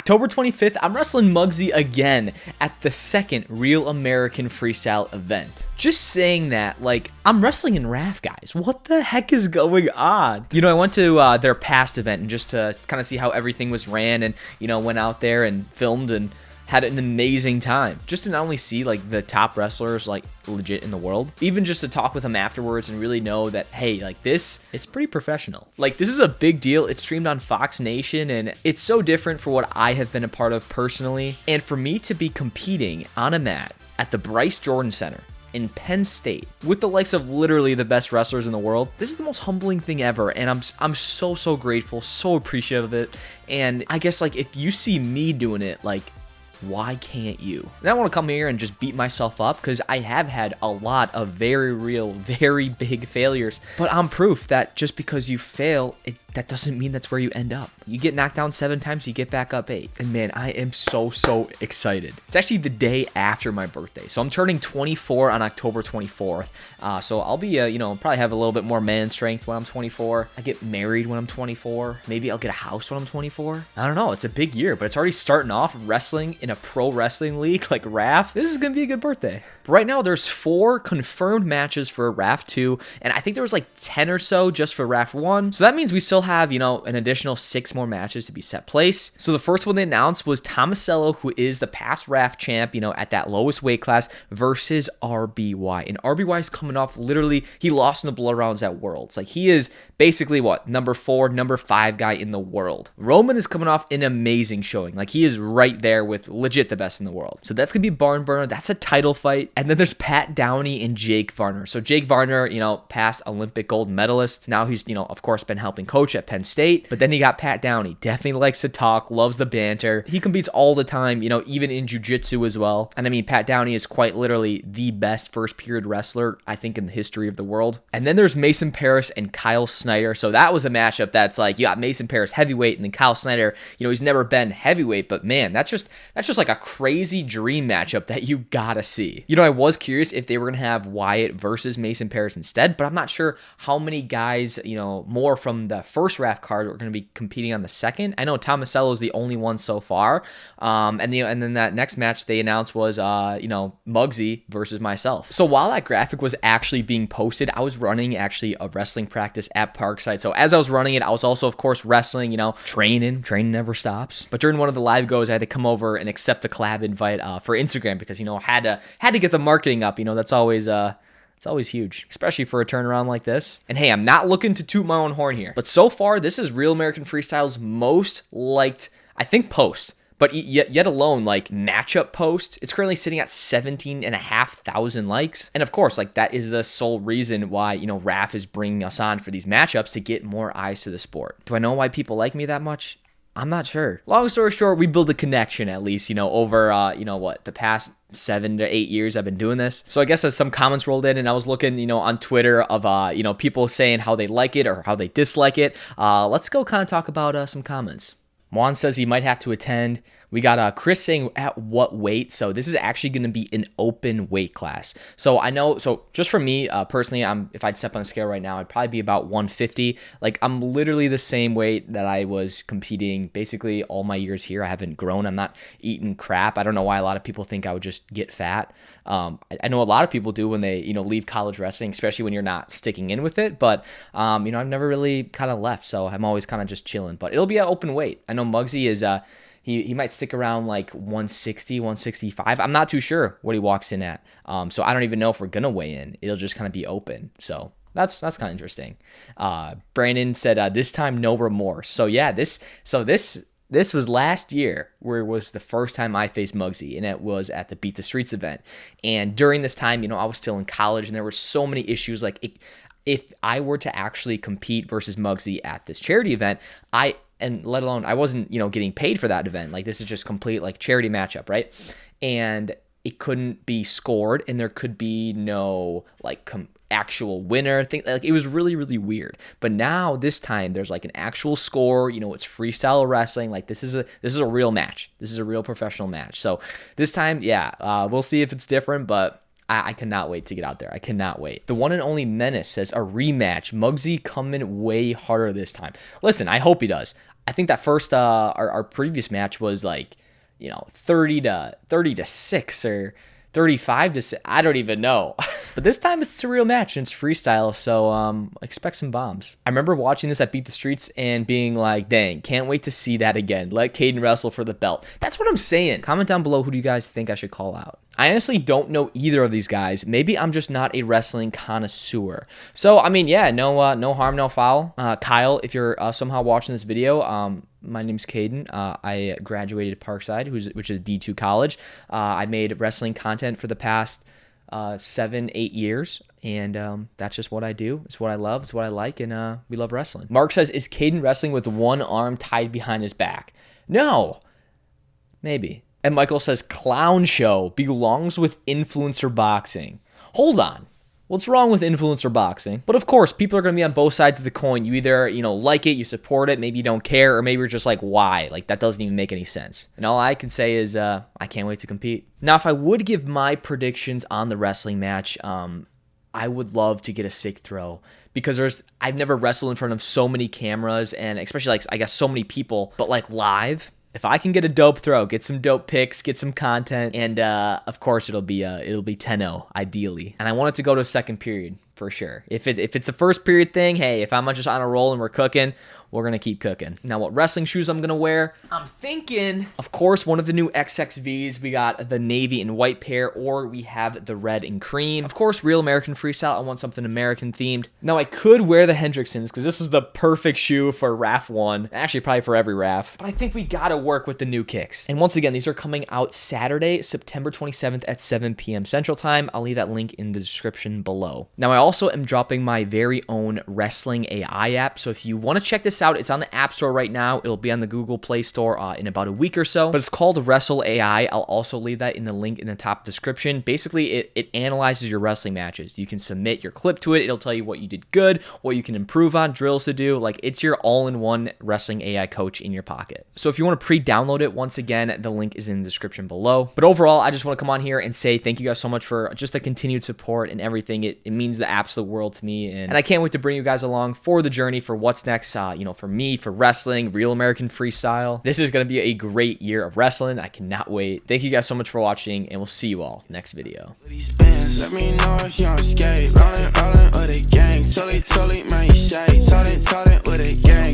October 25th, I'm wrestling Muggsy again at the second Real American Freestyle event. Just saying that, like, I'm wrestling in RAF, guys. What the heck is going on? You know, I went to their past event and just to kind of see how everything was ran and, you know, went out there and filmed and had an amazing time. Just to not only see like the top wrestlers like legit in the world, even just to talk with them afterwards and really know that, hey, like this, it's pretty professional. Like this is a big deal. It's streamed on Fox Nation and it's so different for what I have been a part of personally. And for me to be competing on a mat at the Bryce Jordan Center in Penn State with the likes of literally the best wrestlers in the world, this is the most humbling thing ever, and I'm so grateful, so appreciative of it. And I guess like if you see me doing it, like why can't you? And I want to come here and just beat myself up because I have had a lot of very real, very big failures, but I'm proof that just because you fail, that doesn't mean that's where you end up. You get knocked down 7 times, you get back up 8. And man, I am so excited. It's actually the day after my birthday. So I'm turning 24 on October 24th. So I'll be, you know, probably have a little bit more man strength when I'm 24. I get married when I'm 24. Maybe I'll get a house when I'm 24. I don't know. It's a big year, but it's already starting off wrestling in a pro wrestling league like RAF. This is going to be a good birthday. But right now, there's 4 confirmed matches for RAF 2. And I think there was like 10 or so just for RAF 1. So that means we still have, you know, an additional 6 more matches to be set place. So the first one they announced was Tomasello, who is the past RAF champ, you know, at that lowest weight class, versus RBY. And RBY is coming off literally, he lost in the blood rounds at Worlds. Like he is basically what, number 4, number 5 guy in the world. Roman is coming off an amazing showing. Like he is right there with legit the best in the world. So that's gonna be barn burner. That's a title fight. And then there's Pat Downey and Jake Varner. So Jake Varner, you know, past Olympic gold medalist. Now he's, you know, of course been helping coach at Penn State. But then you got Pat Downey. Definitely likes to talk, loves the banter. He competes all the time, you know, even in jiu-jitsu as well. And I mean, Pat Downey is quite literally the best first period wrestler, I think, in the history of the world. And then there's Mason Paris and Kyle Snyder. So that was a matchup that's like, you got Mason Paris heavyweight and then Kyle Snyder, you know, he's never been heavyweight, but man, that's just like a crazy dream matchup that you gotta see. You know, I was curious if they were gonna have Wyatt versus Mason Paris instead, but I'm not sure how many guys, you know, more from the first RAF card are gonna be competing on the second. I know Tomasello is the only one so far. And then that next match they announced was, you know, Muggsy versus myself. So while that graphic was actually being posted, I was running actually a wrestling practice at Parkside. So as I was running it, I was also, of course, wrestling, you know, training never stops. But during one of the live goes, I had to come over and accept the collab invite for Instagram because, you know, had to get the marketing up. You know, that's always it's always huge, especially for a turnaround like this. And hey, I'm not looking to toot my own horn here, but so far this is Real American Freestyle's most liked, I think, post. But yet alone, like, matchup post, it's currently sitting at 17,500 likes. And of course, like, that is the sole reason why, you know, RAF is bringing us on for these matchups to get more eyes to the sport. Do I know why people like me that much? I'm not sure. Long story short, we build a connection at least, you know, over, you know, what, the past 7 to 8 years I've been doing this. So I guess as some comments rolled in and I was looking, you know, on Twitter of, you know, people saying how they like it or how they dislike it. Let's go kind of talk about some comments. Juan says he might have to attend. We got Chris saying at what weight. So this is actually going to be an open weight class. So I know, so just for me personally, if I'd step on a scale right now, I'd probably be about 150. Like I'm literally the same weight that I was competing basically all my years here. I haven't grown. I'm not eating crap. I don't know why a lot of people think I would just get fat. I know a lot of people do when they, you know, leave college wrestling, especially when you're not sticking in with it. But, you know, I've never really kind of left. So I'm always kind of just chilling, but it'll be an open weight. I know Muggsy is, he might stick around like 160, 165. I'm not too sure what he walks in at. So I don't even know if we're going to weigh in. It'll just kind of be open. So that's kind of interesting. Brandon said, this time, no remorse. So yeah, this was last year where it was the first time I faced Muggsy, and it was at the Beat the Streets event. And during this time, you know, I was still in college and there were so many issues. Like if I were to actually compete versus Muggsy at this charity event, and let alone I wasn't, you know, getting paid for that event. Like this is just complete like charity matchup, right? And it couldn't be scored and there could be no like actual winner thing. Like it was really, really weird. But now this time there's like an actual score, you know, it's freestyle wrestling. Like this is a real match. This is a real professional match. So this time, yeah, we'll see if it's different, but I cannot wait to get out there. I cannot wait. The one and only Menace says a rematch. Muggsy coming way harder this time. Listen, I hope he does. I think that first our previous match was like, 30 to 6 or 35 to 6. I don't even know. But this time it's a real match and it's freestyle, so expect some bombs. I remember watching this at Beat the Streets and being like, dang, can't wait to see that again. Let Cayden wrestle for the belt. That's what I'm saying. Comment down below, who do you guys think I should call out? I honestly don't know either of these guys. Maybe I'm just not a wrestling connoisseur. So, I mean, yeah, no harm, no foul. Kyle, if you're somehow watching this video, my name's Cayden. I graduated Parkside, which is D2 college. I made wrestling content for the past 7-8 years, and that's just what I do. It's what I love. It's what I like, and we love wrestling. Mark says, is Cayden wrestling with one arm tied behind his back? No. Maybe. And Michael says, clown show belongs with influencer boxing. Hold on. What's wrong with influencer boxing? But of course, people are going to be on both sides of the coin. You either, like it, you support it, maybe you don't care, or maybe you're just like, why? Like, that doesn't even make any sense. And all I can say is, I can't wait to compete. Now, if I would give my predictions on the wrestling match, I would love to get a sick throw. Because I've never wrestled in front of so many cameras, and especially, like, I guess so many people, but like live. If I can get a dope throw, get some dope picks, get some content, and of course it'll be 10-0 ideally. And I want it to go to a second period for sure. If it's a first period thing, hey, if I'm just on a roll and we're cooking, we're gonna keep cooking. Now, what wrestling shoes I'm gonna wear? I'm thinking, of course, one of the new XXVs. We got the navy and white pair, or we have the red and cream. Of course, Real American Freestyle. I want something American themed. Now, I could wear the Hendricksons because this is the perfect shoe for RAF 1. Actually, probably for every RAF. But I think we gotta work with the new kicks. And once again, these are coming out Saturday, September 27th at 7 p.m. Central Time. I'll leave that link in the description below. Now, I also am dropping my very own Wrestling AI app. So if you want to check this out, it's on the App Store right now. It'll be on the Google Play Store in about a week or so. But it's called Wrestle AI. I'll also leave that in the link in the top description. Basically, it analyzes your wrestling matches. You can submit your clip to it. It'll tell you what you did good, what you can improve on, drills to do. Like, it's your all-in-one Wrestling AI coach in your pocket. So if you want to pre-download it, once again, the link is in the description below. But overall, I just want to come on here and say thank you guys so much for just the continued support and everything. It means the absolute world to me. And I can't wait to bring you guys along for the journey for what's next, for me, for wrestling, Real American Freestyle. This is going to be a great year of wrestling. I cannot wait. Thank you guys so much for watching, and we'll see you all next video. Let me know if you on skate. Rolling with a gang. Totally, man, you shade. Told it with a gang.